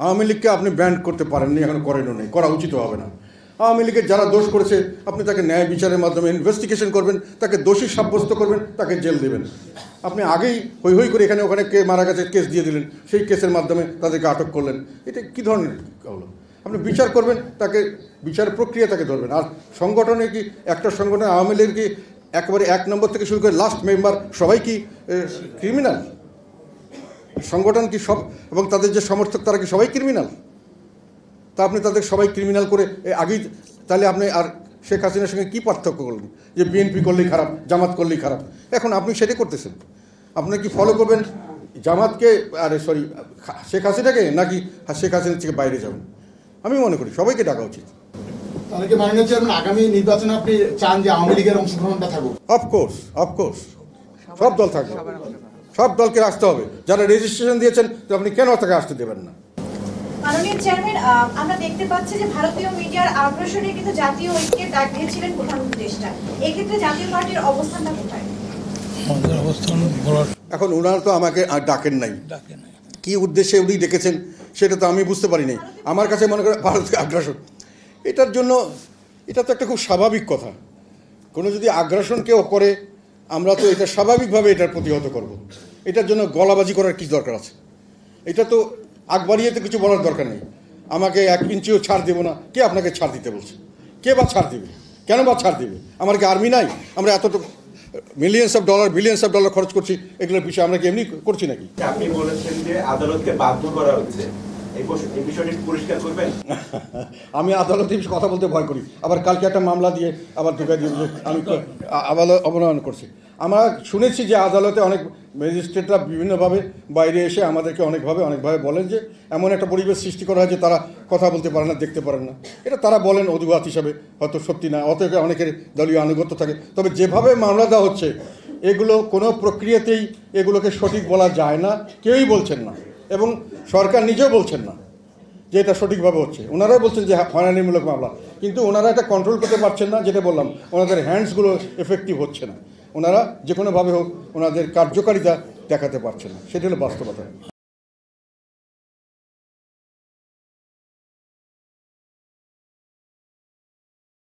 আওয়ামী লীগকে আপনি ব্যান্ড করতে পারেননি, এখন করেনও নেই, করা উচিত হবে না। আওয়ামী লীগের যারা দোষ করেছে আপনি তাকে ন্যায় বিচারের মাধ্যমে ইনভেস্টিগেশন করবেন, তাকে দোষী সাব্যস্ত করবেন, তাকে জেল দেবেন। আপনি আগেই হৈ হৈ করে এখানে ওখানে কে মারা গেছে কেস দিয়ে দিলেন, সেই কেসের মাধ্যমে তাদেরকে আটক করলেন। এটা কী ধরনের হলো? আপনি বিচার করবেন, তাকে বিচার প্রক্রিয়া তাকে ধরবেন। আর সংগঠনে কি একটা সংগঠনে আওয়ামী লীগের কি একেবারে 1 নম্বর থেকে শুরু করে লাস্ট মেম্বার সবাই কি ক্রিমিনাল? সংগঠন কি সব এবং তাদের যে সমর্থক তারা কি সবাই ক্রিমিনাল? তা আপনি তাদের সবাই ক্রিমিনাল করে আগেই, তাহলে আপনি আর শেখ হাসিনার সঙ্গে কী পার্থক্য করলেন যে বিএনপি করলেই খারাপ, জামাত করলেই খারাপ? এখন আপনি সেটাই করতেছেন। আপনি কি ফলো করবেন জামাতকে, আরে সরি শেখ হাসিনাকে, নাকি শেখ হাসিনার থেকে বাইরে যাবেন? আমি মনে করি সবাইকে ডাকা উচিত। তাহলে কি মাননীয় চেয়ারম্যান আগামী নির্বাচনে আপনি চান যে আওয়ামী লীগের অংশগ্রহণটা থাকুক? অফকোর্স সব দল থাকবে, সব দলকে আসতে হবে। যারা রেজিস্ট্রেশন দিয়েছেন তো আপনি কেন তাকে আসতে দেবেন না? মাননীয় চেয়ারম্যান, আমরা দেখতে পাচ্ছি যে ভারতীয় মিডিয়ার আগ্রাসনে কিন্তু জাতীয় ঐক্যের ডাক দিয়েছিলেন প্রধান উপদেষ্টা। এক্ষেত্রে জাতীয় পার্টির অবস্থানটা কোথায়? এখন ওনারা তো আমাকে আর ডাকেন নাই, কি উদ্দেশ্যে উনি ডেকেছেন সেটা তো আমি বুঝতে পারি নাই। আমার কাছে মনে করে ভারতীয় আগ্রাসন, এটার জন্য এটা তো একটা খুব স্বাভাবিক কথা। কোনো যদি আগ্রাসন কেউ করে আমরা তো এটা স্বাভাবিকভাবে এটার প্রতিহত করব। এটার জন্য গলাবাজি করার কী দরকার আছে? এটা তো আগ বাড়িয়ে তো কিছু বলার দরকার নেই। আমাকে 1 ইঞ্চিও ছাড় দেবো না, কে আপনাকে ছাড় দিতে বলছে? কে বা ছাড় দিবে? কেন বা ছাড় দিবে? আমার কি আর্মি নাই? আমরা এতটুকু মিলিয়ন্স অফ ডলার খরচ করছি, এগুলোর পিছিয়ে আমরা কি এমনি করছি নাকি? আপনি বলেছেন যে আদালতকে বাধ্য করা হচ্ছে, এই বিষয়টি পরিষ্কার করবেন। আমি আদালতে কথা বলতে ভয় করি, আবার কালকে একটা মামলা দিয়ে আবার ঢুকে দিয়ে আমি অবনয়ন করছি। আমরা শুনেছি যে আদালতে অনেক ম্যাজিস্ট্রেটরা বিভিন্নভাবে বাইরে এসে আমাদেরকে অনেকভাবে বলেন যে এমন একটা পরিবেশ সৃষ্টি করা হয় যে তারা কথা বলতে পারে না, দেখতে পারেন না। এটা তারা বলেন অজুহাত হিসাবে, হয়তো সত্যি না, অতএব অনেকের দলীয় আনুগত্য থাকে। তবে যেভাবে মামলা দেওয়া হচ্ছে এগুলো কোনো প্রক্রিয়াতেই এগুলোকে সঠিক বলা যায় না, কেউই বলছেন না, এবং সরকার নিজেও বলছেন না যে এটা সঠিকভাবে হচ্ছে। ওনারাই বলছেন যে হয়রানিমূলক মামলা, কিন্তু ওনারা এটা কন্ট্রোল করতে পারছেন না। যেটা বললাম, ওনাদের হ্যান্ডসগুলো এফেক্টিভ হচ্ছে না, ওনারা যে কোনোভাবে হোক ওনাদের কার্যকারিতা দেখাতে পারছেন না, সেটা হলো বাস্তবতা।